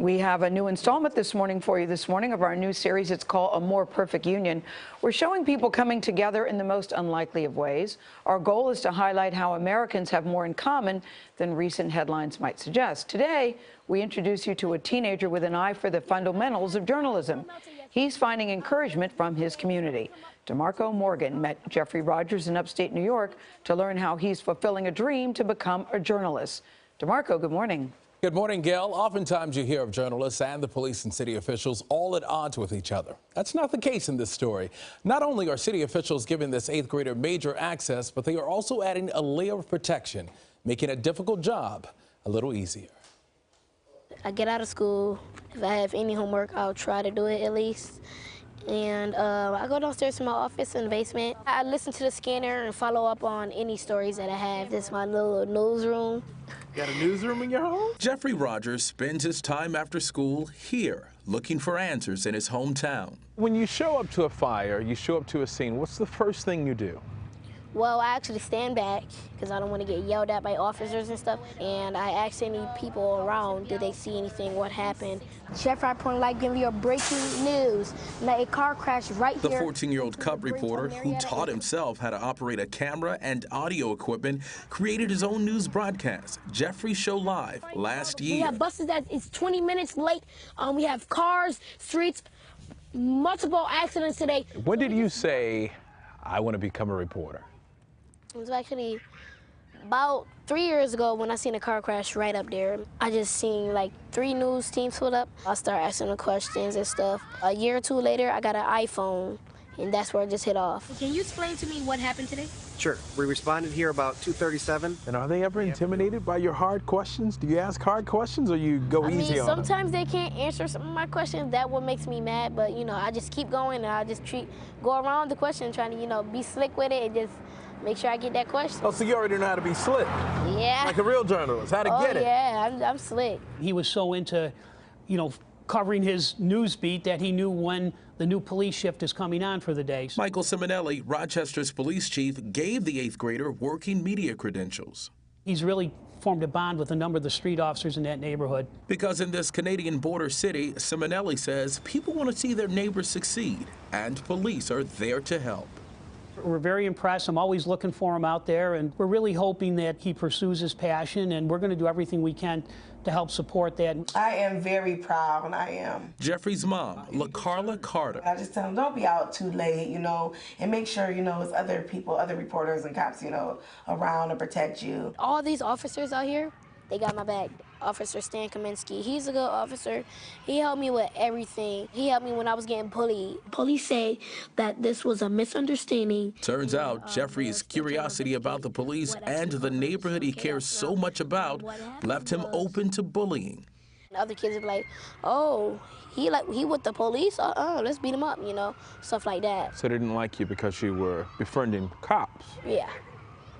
We have a new installment this morning for you of our new series. It's called A More Perfect Union. We're showing people coming together in the most unlikely of ways. Our goal is to highlight how Americans have more in common than recent headlines might suggest. Today, we introduce you to a teenager with an eye for the fundamentals of journalism. He's finding encouragement from his community. DeMarco Morgan met Geoffery Rogers in upstate New York to learn how he's fulfilling a dream to become a journalist. DeMarco, good morning. Good morning, Gail. Oftentimes you hear of journalists and the police and city officials all at odds with each other. That's not the case in this story. Not only are city officials giving this 8th grader major access, but they are also adding a layer of protection, making a difficult job a little easier. I get out of school. If I have any homework, I'll try to do it at least. And I go downstairs to my office in the basement. I listen to the scanner and follow up on any stories that I have. This is my little newsroom. You got a newsroom in your home? Geoffery Rogers spends his time after school here, looking for answers in his hometown. When you show up to a fire, you show up to a scene, what's the first thing you do? Well, I actually stand back because I don't want to get yelled at by officers and stuff. And I ask any people around, did they see anything, what happened? Geoffery, I point like giving you a breaking news. Like a car crash right here. The 14-year-old Cub reporter who taught himself how to operate a camera and audio equipment created his own news broadcast, Geoffery Show Live, last year. We have buses that is 20 minutes late. We have cars, streets, multiple accidents today. When did you say, I want to become a reporter? It was actually about 3 years ago when I seen a car crash right up there. I just seen like 3 news teams pull up. I started asking them questions and stuff. A year or 2 later, I got an iPhone, and that's where it just hit off. Can you explain to me what happened today? Sure. We responded here about 2:37. And are they ever intimidated by your hard questions? Do you ask hard questions or you go easy on them? Sometimes they can't answer some of my questions. That's what makes me mad, but I just keep going and I just go around the question trying to, be slick with it and just make sure I get that question. Oh, so you already know how to be slick? Yeah. Like a real journalist, how to get it? Yeah, I'm slick. He was so into, covering his news beat that he knew when the new police shift is coming on for the day. Michael Simonelli, Rochester's police chief, gave the 8th grader working media credentials. He's really formed a bond with a number of the street officers in that neighborhood. Because in this Canadian border city, Simonelli says people want to see their neighbors succeed, and police are there to help. We're very impressed. I'm always looking for him out there, and we're really hoping that he pursues his passion, and we're going to do everything we can to help support that. I am very proud, I am. Geoffrey's mom, LaCarla Carter. I just tell him, don't be out too late, and make sure, it's other people, other reporters and cops, around to protect you. All these officers out here, they got my back. Officer Stan Kaminsky, he's a good officer. He helped me with everything. He helped me when I was getting bullied. Police say that this was a misunderstanding. Turns out Geoffrey's curiosity about the police and the neighborhood he cares so much about left him open to bullying. Other kids would be like, oh, he with the police? Let's beat him up, stuff like that. So they didn't like you because you were befriending cops? Yeah.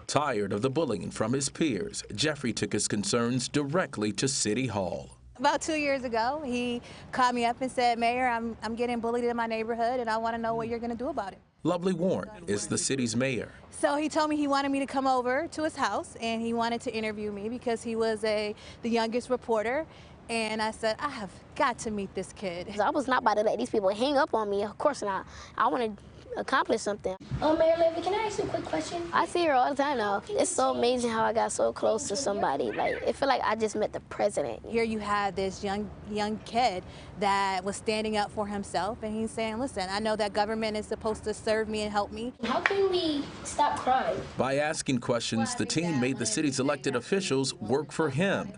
Tired of the bullying from his peers, Geoffery took his concerns directly to City Hall. About 2 years ago, he called me up and said, Mayor, I'm getting bullied in my neighborhood, and I want to know what you're going to do about it. Lovely Warren is the city's mayor. So he told me he wanted me to come over to his house, and he wanted to interview me because he was the youngest reporter. And I said, I have got to meet this kid. I was not about to let these people hang up on me. Of course not. I want to accomplish something. Mayor Levy, can I ask you a quick question? I see her all the time now. It's so amazing how I got so close to somebody. It feel like I just met the president. Here you have this young kid that was standing up for himself, and he's saying, listen, I know that government is supposed to serve me and help me. How can we stop crime? By asking questions, the team made the city's elected officials work for him.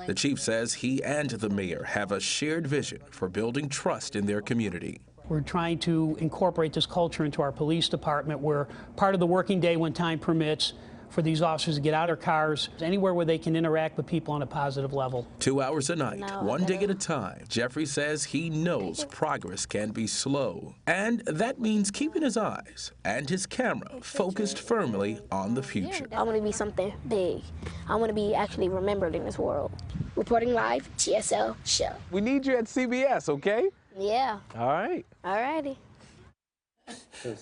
The chief says he and the mayor have a shared vision for building trust in their community. We're trying to incorporate this culture into our police department where part of the working day when time permits for these officers to get out of their cars, anywhere where they can interact with people on a positive level. 2 hours a night, one day at a time. Geoffery says he knows progress can be slow. And that means keeping his eyes and his camera focused firmly on the future. I want to be something big. I want to be actually remembered in this world. Reporting live, TSL Show. We need you at CBS, okay? Yeah. All right. All righty.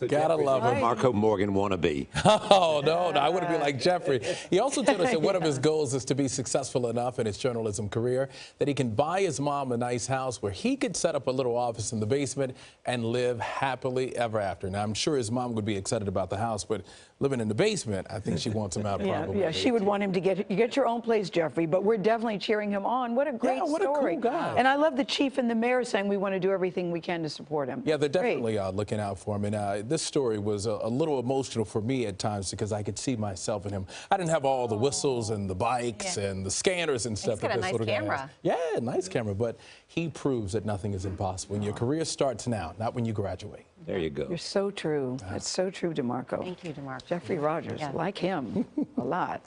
Gotta love him. DeMarco Morgan wannabe. Oh, no, I wouldn't be like Geoffrey. He also told us that one of his goals is to be successful enough in his journalism career that he can buy his mom a nice house where he could set up a little office in the basement and live happily ever after. Now, I'm sure his mom would be excited about the house, but living in the basement, I think she wants him out probably. Yeah, she would want him to get your own place, Geoffrey, but we're definitely cheering him on. What a great what story. a cool guy. And I love the chief and the mayor saying we want to do everything we can to support him. Yeah, they're definitely Great. looking out for him. And this story was a little emotional for me at times because I could see myself in him. I didn't have all the whistles and the bikes and the scanners and stuff. He's got a nice camera. Yeah, nice camera. But he proves that nothing is impossible. And your career starts now, not when you graduate. There you go. You're so true. That's so true, DeMarco. Thank you, DeMarco. Geoffery Rogers, like him a lot.